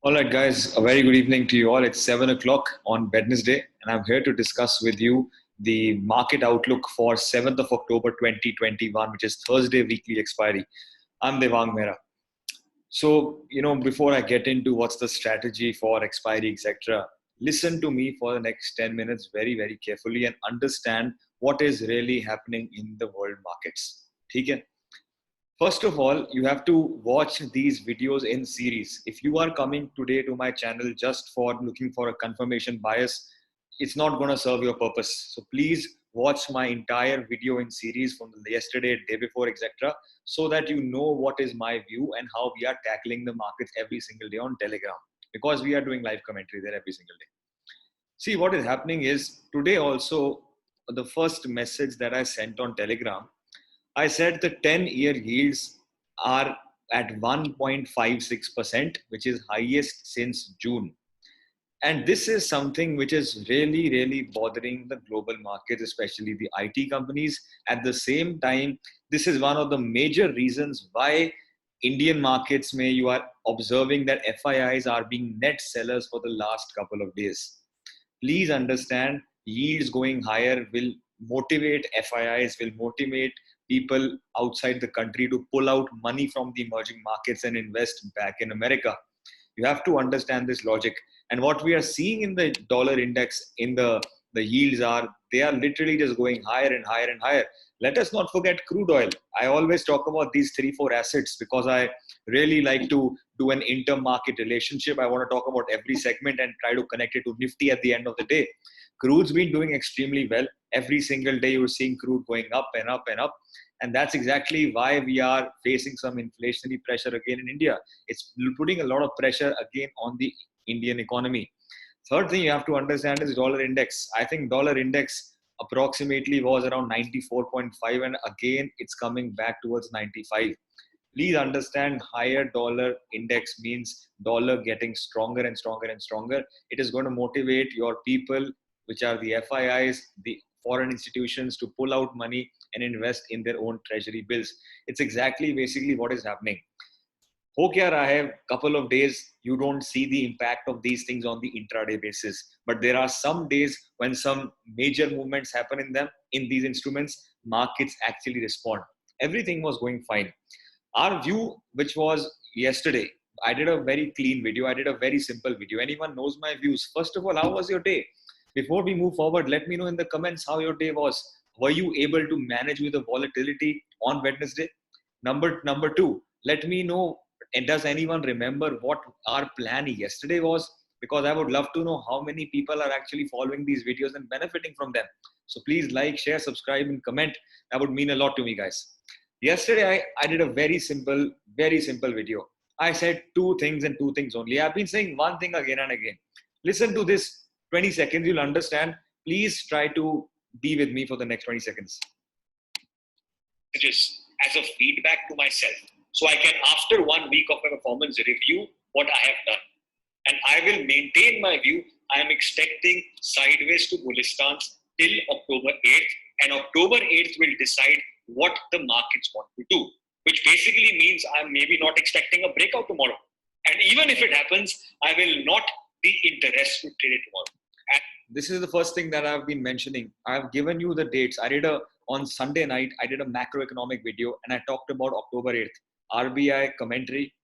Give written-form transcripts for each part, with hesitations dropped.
All right, guys, a very good evening to you all. It's 7 o'clock on Wednesday, and I'm here to discuss with you the market outlook for 7th of October 2021, which is Thursday weekly expiry. I'm Devang Mehra. So, before I get into what's the strategy for expiry, etc., listen to me for the next 10 minutes very, very carefully and understand what is really happening in the world markets. Okay? First of all, you have to watch these videos in series. If you are coming today to my channel just for looking for a confirmation bias, it's not going to serve your purpose. So please watch my entire video in series from yesterday, day before, etc., so that you know what is my view and how we are tackling the markets every single day on Telegram, because we are doing live commentary there every single day. See, what is happening is today also, the first message that I sent on Telegram, I said the 10-year yields are at 1.56%, which is highest since June. And this is something which is really, really bothering the global markets, especially the IT companies. At the same time, this is one of the major reasons why Indian markets you are observing that FIIs are being net sellers for the last couple of days. Please understand, yields going higher will motivate FIIs, will motivate people outside the country to pull out money from the emerging markets and invest back in America. You have to understand this logic. And what we are seeing in the dollar index, in the yields they are literally just going higher and higher and higher. Let us not forget crude oil. I always talk about these 3-4 assets because I really like to do an inter-market relationship. I want to talk about every segment and try to connect it to Nifty at the end of the day. Crude's been doing extremely well. Every single day you're seeing crude going up and up and up. And that's exactly why we are facing some inflationary pressure again in India. It's putting a lot of pressure again on the Indian economy. Third thing you have to understand is dollar index. I think dollar index approximately was around 94.5, and again it's coming back towards 95. Please understand, higher dollar index means dollar getting stronger and stronger and stronger. It is going to motivate your people, which are the FIIs, the foreign institutions, to pull out money and invest in their own treasury bills. It's exactly basically what is happening. हो क्या रहा है, couple of days you don't see the impact of these things on the intraday basis, but there are some days when some major movements happen in these instruments, markets actually respond. Everything was going fine. Our view, which was yesterday, I did a very clean video, I did a very simple video. Anyone knows my views? First of all, how was your day? Before we move forward, let me know in the comments how your day was. Were you able to manage with the volatility on Wednesday? Number two, let me know, and does anyone remember what our plan yesterday was? Because I would love to know how many people are actually following these videos and benefiting from them. So please like, share, subscribe, and comment. That would mean a lot to me, guys. Yesterday, I did a very simple video. I said two things and two things only. I've been saying one thing again and again. Listen to this 20 seconds, you'll understand. Please try to be with me for the next 20 seconds. Just as a feedback to myself, so I can, after 1 week of my performance, review what I have done. And I will maintain my view. I am expecting sideways to bullish stance till October 8th. And October 8th will decide what the markets want to do, which basically means I'm maybe not expecting a breakout tomorrow. And even if it happens, I will not be interested to trade it tomorrow. And this is the first thing that I've been mentioning. I've given you the dates. On Sunday night, I did a macroeconomic video and I talked about October 8th. RBI commentary,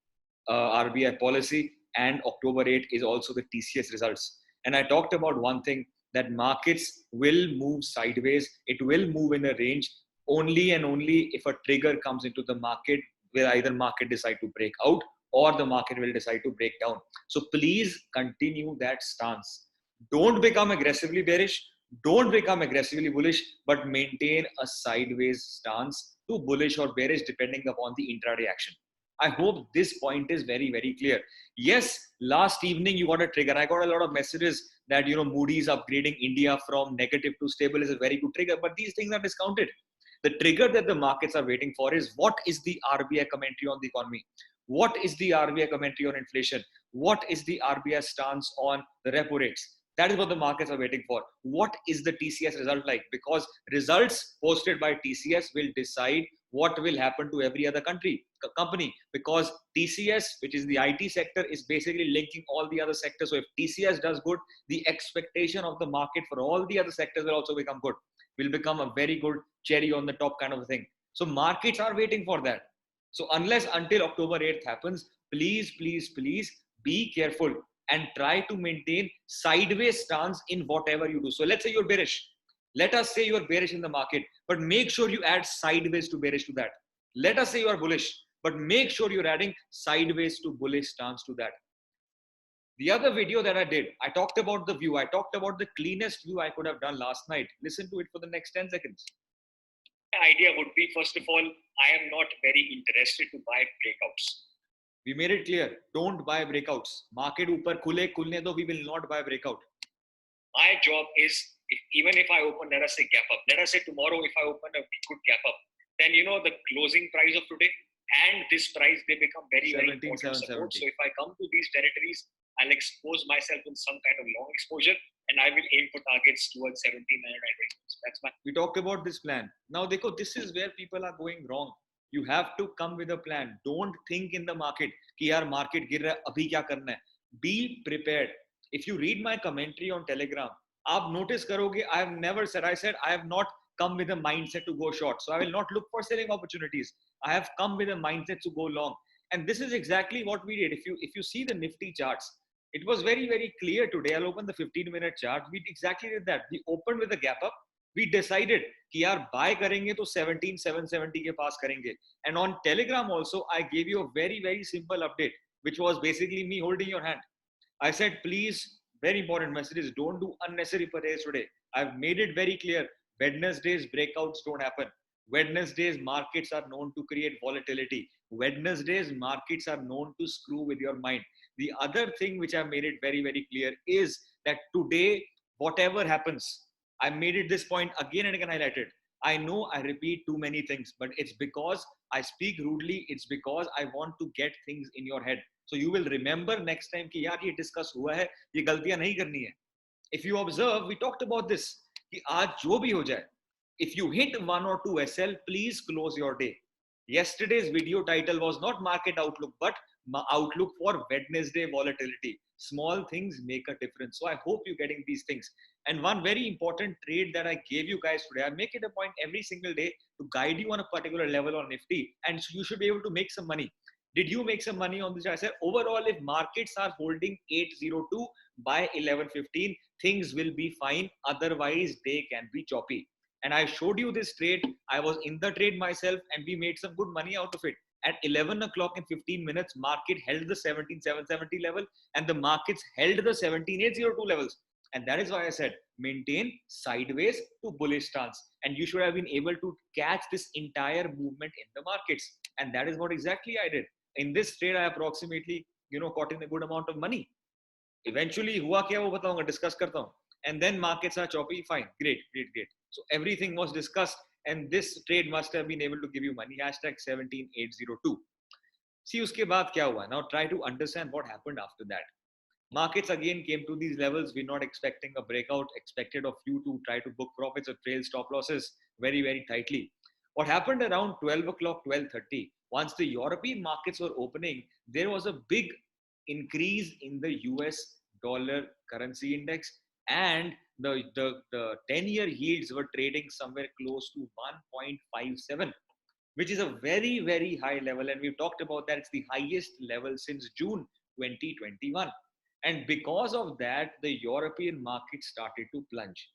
RBI policy, and October 8th is also the TCS results. And I talked about one thing, that markets will move sideways. It will move in a range only and only if a trigger comes into the market, where either market decide to break out or the market will decide to break down. So please continue that stance. Don't become aggressively bearish. Don't become aggressively bullish, but maintain a sideways stance to bullish or bearish depending upon the intraday action. I hope this point is very, very clear. Yes, last evening you got a trigger. I got a lot of messages that, Moody's upgrading India from negative to stable is a very good trigger, but these things are discounted. The trigger that the markets are waiting for is, what is the RBI commentary on the economy? What is the RBI commentary on inflation? What is the RBI stance on the repo rates? That is what the markets are waiting for. What is the TCS result like? Because results posted by TCS will decide what will happen to every other company, because TCS, which is the IT sector, is basically linking all the other sectors. So if TCS does good, the expectation of the market for all the other sectors will also become good, will become a very good cherry on the top kind of a thing. So markets are waiting for that. So unless until October 8th happens, please be careful and try to maintain sideways stance in whatever you do. So let's say you're bearish. Let us say you're bearish in the market, but make sure you add sideways to bearish to that. Let us say you are bullish, but make sure you're adding sideways to bullish stance to that. The other video that I did, I talked about the view. I talked about the cleanest view I could have done last night. Listen to it for the next 10 seconds. My idea would be, first of all, I am not very interested to buy breakouts. We made it clear, don't buy breakouts. Market upar khulne do, we will not buy breakout. My job is, even if I open, let us say gap up, let us say tomorrow if I open a good gap up, then the closing price of today and this price, they become very important support. So if I come to these territories, I'll expose myself in some kind of long exposure, and I will aim for targets towards 17,900. That's my. We talked about this plan. Now, dekho, this is where people are going wrong. You have to come with a plan. Don't think in the market कि यार market गिर रहा है, अभी क्या करना है. Be prepared. If you read my commentary on Telegram, आप notice करोगे, I have never said, I said I have not come with a mindset to go short. So I will not look for selling opportunities. I have come with a mindset to go long. And this is exactly what we did. If you see the Nifty charts, it was very clear today. I'll open the 15-minute chart. We exactly did that. We opened with a gap up. We decided कि यार buy करेंगे तो 17,770 के पास करेंगे. And on Telegram also, I gave you a very simple update, which was basically me holding your hand. I said, please, very important messages, don't do unnecessary purchase today. I've made it very clear. Wednesdays breakouts don't happen. Wednesdays markets are known to create volatility. Wednesdays markets are known to screw with your mind. The other thing which I made it very clear is that today, whatever happens, I made it this point again and again highlighted. I know I repeat too many things, but it's because I speak rudely. It's because I want to get things in your head. So you will remember next time कि यार ये discuss हुआ है, ये गलतियां नहीं करनी है. If you observe, we talked about this कि आज जो भी हो जाए, if you hit 1 or 2 SL, please close your day. Yesterday's video title was not market outlook, but outlook for Wednesday volatility. Small things make a difference. So I hope you're getting these things. And one very important trade that I gave you guys today, I make it a point every single day to guide you on a particular level on Nifty, and so you should be able to make some money. Did you make some money on this? I said overall, if markets are holding 802 by 11:15, things will be fine. Otherwise, they can be choppy. And I showed you this trade. I was in the trade myself, and we made some good money out of it. At 11 o'clock in 15 minutes, market held the 17,770 level, and the markets held the 17,802 levels. And that is why I said maintain sideways to bullish stance. And you should have been able to catch this entire movement in the markets. And that is what exactly I did. In this trade, I approximately, caught in a good amount of money. Eventually, हुआ क्या वो बताऊंगा, discuss करता हूँ. And then markets are choppy, fine, great. So everything was discussed, and this trade must have been able to give you money. Hashtag 17802. See, uske baad kya hua? Now try to understand what happened after that. Markets again came to these levels. We're not expecting a breakout. Expected of you to try to book profits or trail stop losses very tightly. What happened around 12 o'clock, 12:30, once the European markets were opening, there was a big increase in the US dollar currency index, and the 10-year yields were trading somewhere close to 1.57, which is a very high level. And we've talked about that. It's the highest level since June 2021. And because of that, the European market started to plunge.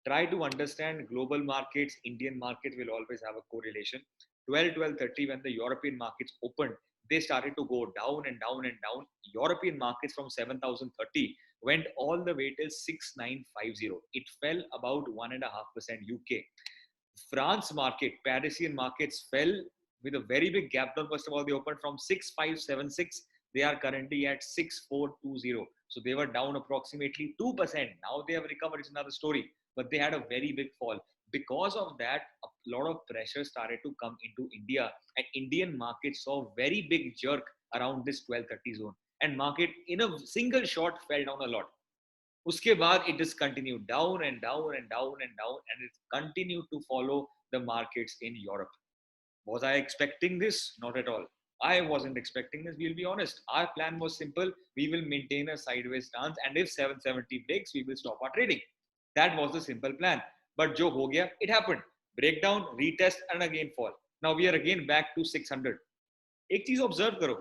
Try to understand global markets, Indian market will always have a correlation. 12:30, when the European markets opened, they started to go down and down and down. European markets from 7,030 went all the way till 6,950. It fell about 1.5%. UK, France market, Parisian markets fell with a very big gap down. First of all, they opened from 6,576. They are currently at 6,420. So they were down approximately 2%. Now they have recovered. It's another story. But they had a very big fall. Because of that, a lot of pressure started to come into India, and Indian market saw a very big jerk around this 12:30 zone. And market in a single shot fell down a lot. Uske baad it just continued down and down and down and down, and it continued to follow the markets in Europe. Was I expecting this? Not at all. I wasn't expecting this. We'll be honest. Our plan was simple. We will maintain a sideways stance, and if 770 breaks, we will stop our trading. That was the simple plan. But jo ho gaya, it happened. Breakdown, retest, and again fall. Now we are again back to 600. एक चीज observe करो.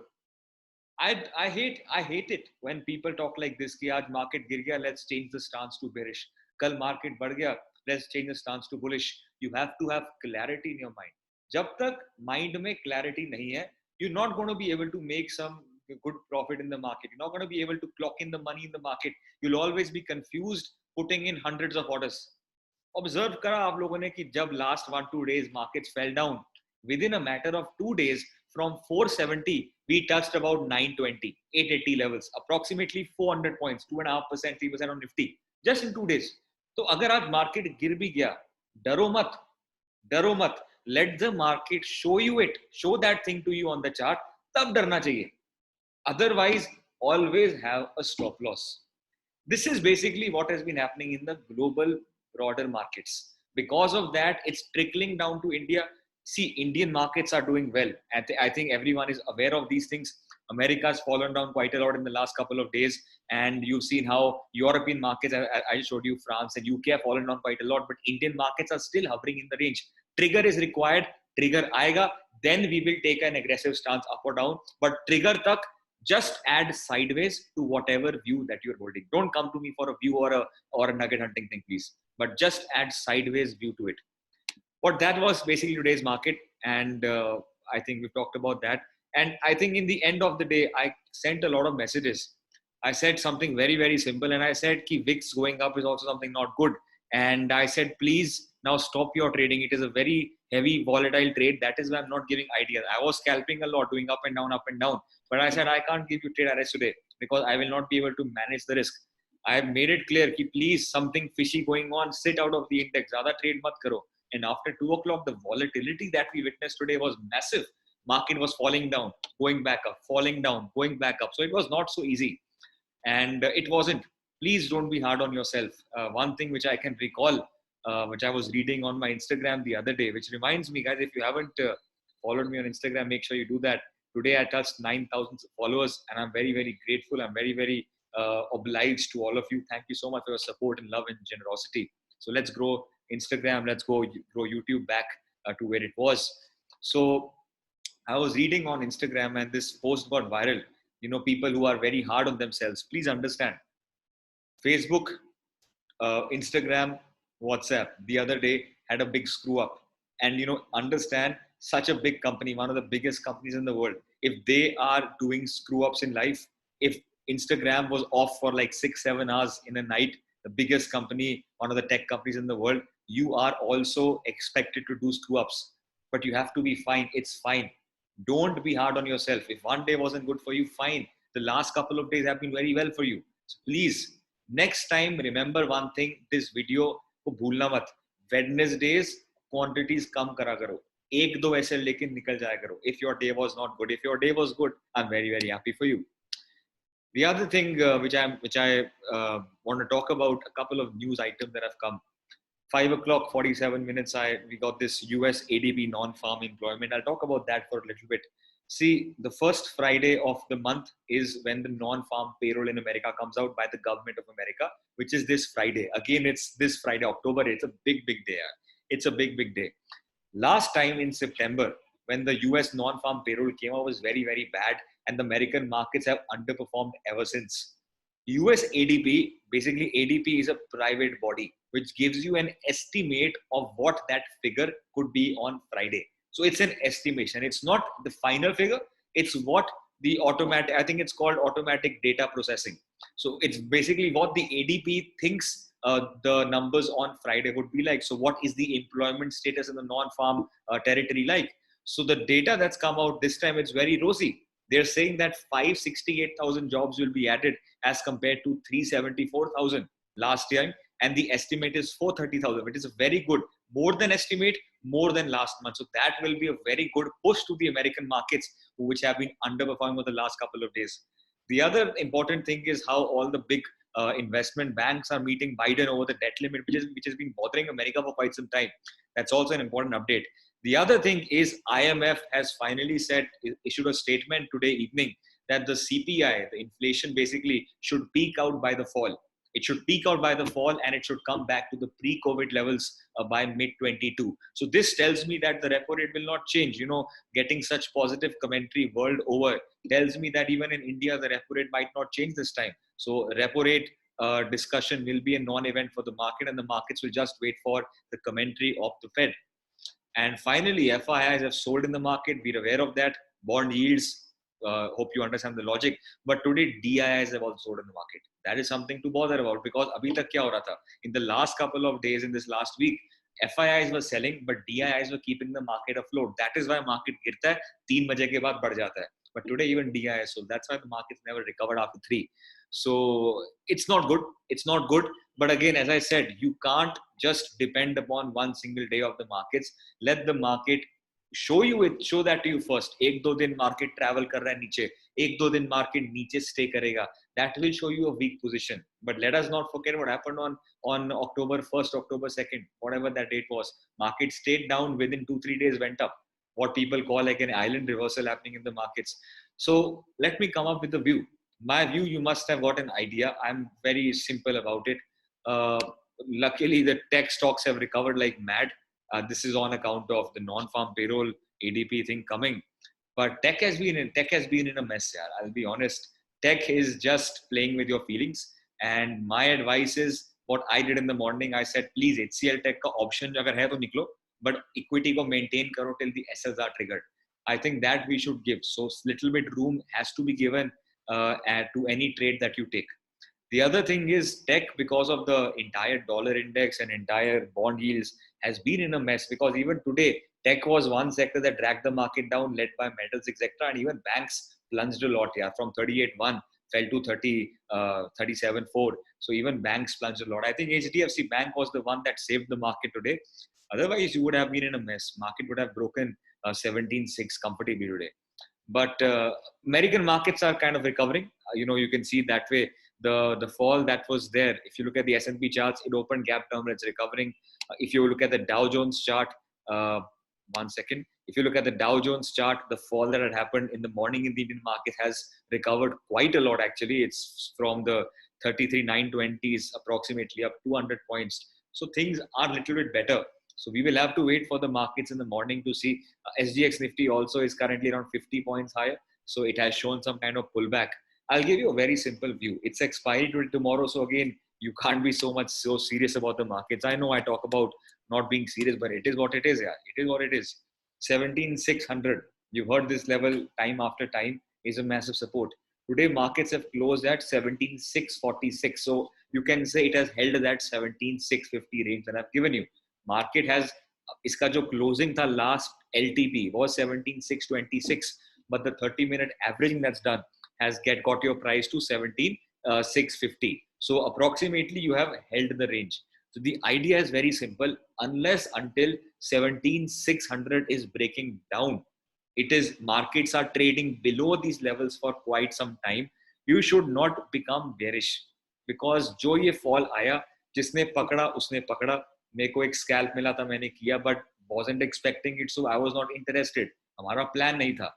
I hate it when people talk like this कि आज market गिर गया, let's change the stance to bearish. कल market बढ़ गया, let's change the stance to bullish. You have to have clarity in your mind. जब तक mind में clarity नहीं है, you're not going to be able to make some good profit in the market. You're not going to be able to clock in the money in the market. You'll always be confused putting in hundreds of orders. Observe करा आप लोगों ने कि जब last 1-2 days markets fell down, within a matter of 2 days from 470 we touched about 920 880 levels, approximately 400 points, 2.5% 3% on Nifty just in 2 days. तो अगर आज market गिर भी गया, डरो मत, let the market show you it, show that thing to you on the chart, तब डरना चाहिए. Otherwise always have a stop loss. This is basically what has been happening in the global broader markets. Because of that, it's trickling down to India. See, Indian markets are doing well. I think everyone is aware of these things. America has fallen down quite a lot in the last couple of days. And you've seen how European markets, I showed you France and UK have fallen down quite a lot. But Indian markets are still hovering in the range. Trigger is required. Trigger aayega. Then we will take an aggressive stance up or down. But trigger tak, just add sideways to whatever view that you're holding. Don't come to me for a view or a nugget hunting thing, please. But just add sideways view to it. What that was basically today's market, and I think we've talked about that. And I think in the end of the day, I sent a lot of messages. I said something very, very simple, and I said ki VIX going up is also something not good. And I said, please now stop your trading. It is a very heavy volatile trade. That is why I'm not giving ideas. I was scalping a lot, doing up and down, up and down. But I said, I can't give you trade arrests today because I will not be able to manage the risk. I have made it clear ki please, something fishy going on, sit out of the index. Zyada trade mat karo. And after 2 o'clock, the volatility that we witnessed today was massive. Market was falling down, going back up, falling down, going back up. So it was not so easy. And it wasn't. Please don't be hard on yourself. One thing which I can recall, which I was reading on my Instagram the other day, which reminds me, guys, if you haven't followed me on Instagram, make sure you do that. Today I touched 9,000 followers, and I'm very, very grateful. I'm very, very obliged to all of you. Thank you so much for your support and love and generosity. So let's grow Instagram. Let's grow YouTube back to where it was. So I was reading on Instagram, and this post got viral. You know, people who are very hard on themselves, please understand. Facebook, Instagram, WhatsApp the other day had a big screw up. And, you know, understand, such a big company, one of the biggest companies in the world, if they are doing screw ups in life, if Instagram was off for like 6-7 hours in a night, the biggest company, one of the tech companies in the world, you are also expected to do screw ups. But you have to be fine. It's fine. Don't be hard on yourself. If one day wasn't good for you, fine. The last couple of days have been very well for you. So please, next time, remember one thing, this video को भूलना मत. Wednesdays, quantities कम करा करो. एक दो ऐसे लेकिन निकल जाया करो. If your day was not good, if your day was good, I'm very, very happy for you. The other thing which I want to talk about, a couple of news items that have come. 5 o'clock, 47 minutes, we got this US ADP non-farm employment. I'll talk about that for a little bit. See, the first Friday of the month is when the non-farm payroll in America comes out by the government of America, which is this Friday. Again, it's this Friday, October. It's a big, big day. It's a big, big day. Last time in September, when the US non-farm payroll came out, was very, very bad. And the American markets have underperformed ever since. US ADP, basically ADP is a private body, which gives you an estimate of what that figure could be on Friday. So it's an estimation. It's not the final figure. It's what the automatic, I think it's called automatic data processing. So it's basically what the ADP thinks the numbers on Friday would be like. So what is the employment status in the non-farm territory like? So the data that's come out this time, it's very rosy. They're saying that 568,000 jobs will be added as compared to 374,000 last year. And the estimate is 430,000, which is a very good, more than estimate, more than last month. So that will be a very good push to the American markets, which have been underperforming over the last couple of days. The other important thing is how all the big investment banks are meeting Biden over the debt limit, which has been bothering America for quite some time. That's also an important update. The other thing is IMF has finally issued a statement today evening that the CPI, the inflation basically should peak out by the fall. It should peak out by the fall and it should come back to the pre-COVID levels by mid 22. So this tells me that the repo rate will not change. Getting such positive commentary world over tells me that even in India, the repo rate might not change this time. So repo rate discussion will be a non-event for the market, and the markets will just wait for the commentary of the Fed. And finally, FIIs have sold in the market. We're aware of that. Bond yields, hope you understand the logic. But today, DIIs have also sold in the market. That is something to bother about, because abhi tak kya ho raha tha? In the last couple of days, in this last week, FIIs were selling, but DIIs were keeping the market afloat. That is why market girta hai, 3 baje ke baad बढ़ जाता hai. But today, even DIIs sold. That's why the markets never recovered after 3. So it's not good. It's not good. But again, as I said, you can't just depend upon one single day of the markets. Let the market show that to you first. एक दो दिन market travel कर रहा है नीचे, एक दो दिन market नीचे stay करेगा. That will show you a weak position. But let us not forget what happened on October 1st, October 2nd, whatever that date was. Market stayed down, within 2-3 days went up. What people call like an island reversal happening in the markets. So let me come up with a view. My view, you must have got an idea. I'm very simple about it. Luckily, the tech stocks have recovered like mad. This is on account of the non-farm payroll ADP thing coming. But tech has been in a mess. Yaar. I'll be honest. Tech is just playing with your feelings. And my advice is, what I did in the morning. I said, please HCL Tech ka option agar hai to niklo, but equity ko maintain karo till the SLs are triggered. I think that we should give. So little bit room has to be given to any trade that you take. The other thing is tech, because of the entire dollar index and entire bond yields, has been in a mess, because even today, tech was one sector that dragged the market down, led by metals, etc. And even banks plunged a lot here, from 38.1 fell to 37.4. So even banks plunged a lot. I think HDFC Bank was the one that saved the market today. Otherwise, you would have been in a mess. Market would have broken 17.6 comfortably today. But American markets are kind of recovering. You can see that way the fall that was there. If you look at the S&P charts, it opened gap down, it's recovering. If you look at the Dow Jones chart, one second. If you look at the Dow Jones chart, the fall that had happened in the morning in the Indian market has recovered quite a lot. Actually, it's from the 33,920s approximately up 200 points. So things are a little bit better. So we will have to wait for the markets in the morning to see. SGX Nifty also is currently around 50 points higher. So it has shown some kind of pullback. I'll give you a very simple view. It's expiry tomorrow. So again, you can't be so serious about the markets. I know I talk about not being serious, but it is what it is. Yeah, it is what it is. 17,600. You've heard this level time after time is a massive support. Today, markets have closed at 17,646. So you can say it has held that 17,650 range that I've given you. Market has, iska jo closing tha last LTP was 17,626, but the 30-minute averaging that's done has got your price to 17,650. So approximately you have held the range. So the idea is very simple. Unless until 17,600 is breaking down, markets are trading below these levels for quite some time. You should not become bearish, because जो ये fall आया, जिसने पकड़ा उसने पकड़ा. मेरे को एक scalp मिला था, मैंने किया, but wasn't expecting it, so I was not interested. हमारा plan नहीं था.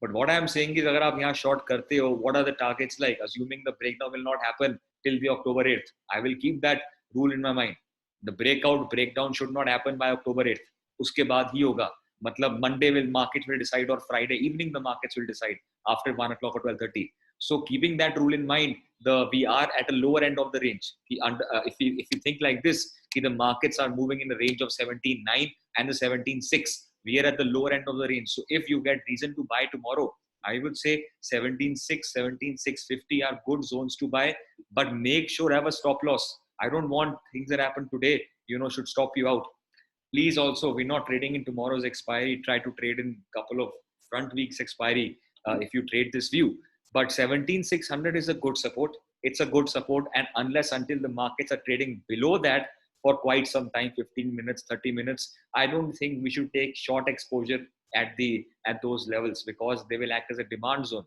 But what I am saying is, अगर आप यहाँ short करते हो, what are the targets like? Assuming the breakdown will not happen till the October 8th, I will keep that rule in my mind. The breakdown should not happen by October 8th. उसके बाद ही होगा. मतलब Monday market will decide, or Friday evening the markets will decide after 1 o'clock or 12:30. So keeping that rule in mind, we are at a lower end of the range. If you think like this, the markets are moving in the range of 17.9 and the 17.6. We are at the lower end of the range. So if you get reason to buy tomorrow, I would say 17.6, 17.650 are good zones to buy, but make sure have a stop loss. I don't want things that happen today, should stop you out. Please also, we're not trading in tomorrow's expiry. Try to trade in a couple of front weeks expiry if you trade this view. But 17,600 is a good support. It's a good support. And unless until the markets are trading below that for quite some time, 15 minutes, 30 minutes, I don't think we should take short exposure at those levels, because they will act as a demand zone.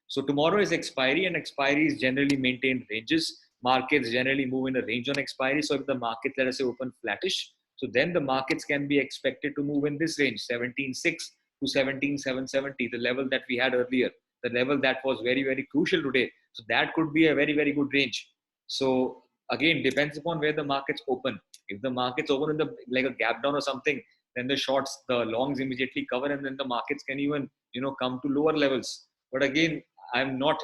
So tomorrow is expiry, and expiries generally maintain ranges. Markets generally move in a range on expiry. So if the market, let us say, open flattish, So then the markets can be expected to move in this range, 17.6 to 17,770, the level that we had earlier, the level that was very, very crucial today. So that could be a very, very good range. So again, depends upon where the markets open. If the markets open in the like a gap down or something, then the shorts, the longs immediately cover, and then the markets can even come to lower levels. But again, I'm not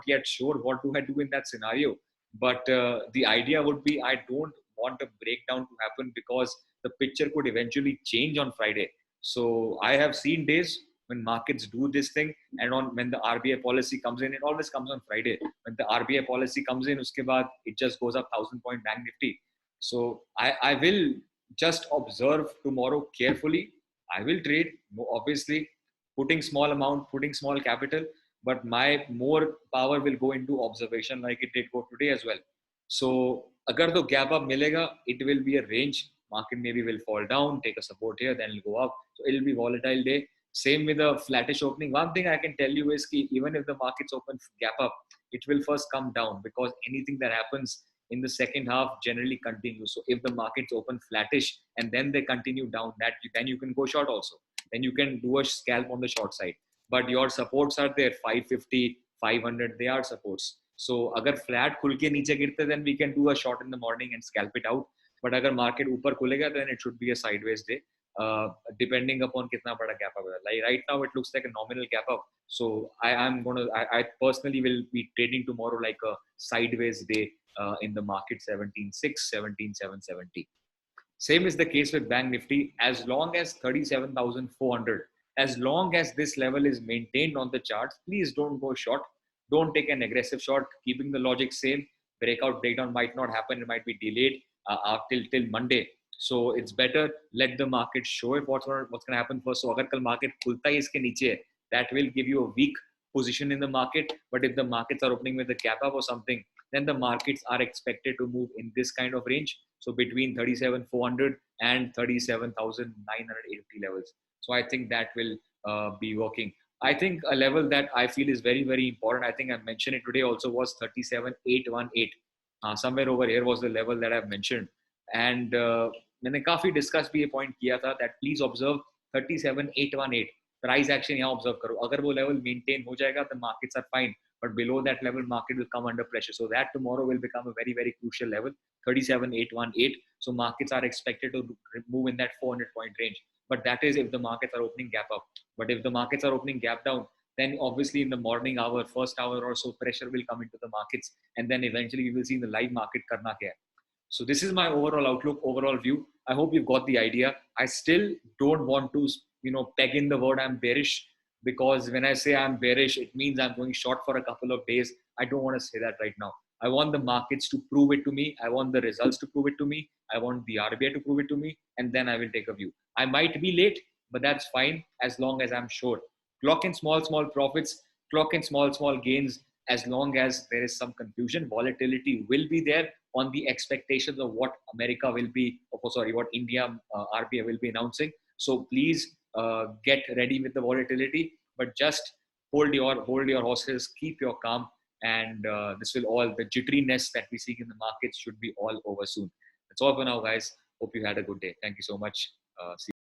yet sure what do I do in that scenario. But the idea would be I don't want a breakdown to happen because the picture could eventually change on Friday. So I have seen days when markets do this thing, and on when the RBI policy comes in, it always comes on Friday. When the RBI policy comes in, uske baad it just goes up 1,000 point bank nifty. So I will just observe tomorrow carefully. I will trade, obviously, putting small amount, putting small capital, but my more power will go into observation like it did go today as well. So agar the gap up milega, it will be a range. Market maybe will fall down, take a support here, then it'll go up. So it'll be volatile day. Same with a flattish opening. One thing I can tell you is that even if the markets open gap up, it will first come down because anything that happens in the second half generally continues. So if the markets open flattish and then they continue down, then you can go short also. Then you can do a scalp on the short side. But your supports are there, 550, 500, they are supports. So agar flat khul ke niche girte, then we can do a short in the morning and scalp it out. But agar market upar khulega, then it should be a sideways day, depending upon kitna bada gap up. Like right now, it looks like a nominal gap up. So I personally will be trading tomorrow like a sideways day in the market, 17.6, 17,770. Same is the case with Bank Nifty. As long as 37,400, as long as this level is maintained on the charts, please don't go short. Don't take an aggressive short. Keeping the logic same. Breakdown might not happen. It might be delayed till Monday. So it's better let the market show it what's going to happen first. So agar kal market khulta hai iske niche, that will give you a weak position in the market. But if the markets are opening with a gap up or something, then the markets are expected to move in this kind of range. So between 37,400 and 37,980 levels. So I think that will be working. I think a level that I feel is very, very important, I think I mentioned it today also, was 37,818. Somewhere over here was the level that I've mentioned. And मैंने काफी discuss भी ये point किया था that please observe 37,818 price action यहाँ observe करो. अगर वो लेवल मेंटेन हो जाएगा the markets are fine, but below that level market will come under pressure. So that tomorrow will become a very, very crucial level, 37,818. So markets are expected to move in that 400 point range, but that is if the markets are opening gap up. But if the markets are opening gap down, then obviously in the morning hour, first hour or so, pressure will come into the markets, and then eventually we will see in the live market karna kya hai. So this is my overall outlook, overall view. I hope you've got the idea. I still don't want to, peg in the word I'm bearish, because when I say I'm bearish, it means I'm going short for a couple of days. I don't want to say that right now. I want the markets to prove it to me. I want the results to prove it to me. I want the RBI to prove it to me, and then I will take a view. I might be late, but that's fine as long as I'm sure. Clock in small, small profits, clock in small, small gains. As long as there is some confusion, volatility will be there on the expectations of what America will be, what India RBI will be announcing. So please get ready with the volatility, but just hold your horses, keep your calm, and this will all, the jitteriness that we see in the markets should be all over soon. That's all for now, guys. Hope you had a good day. Thank you so much. See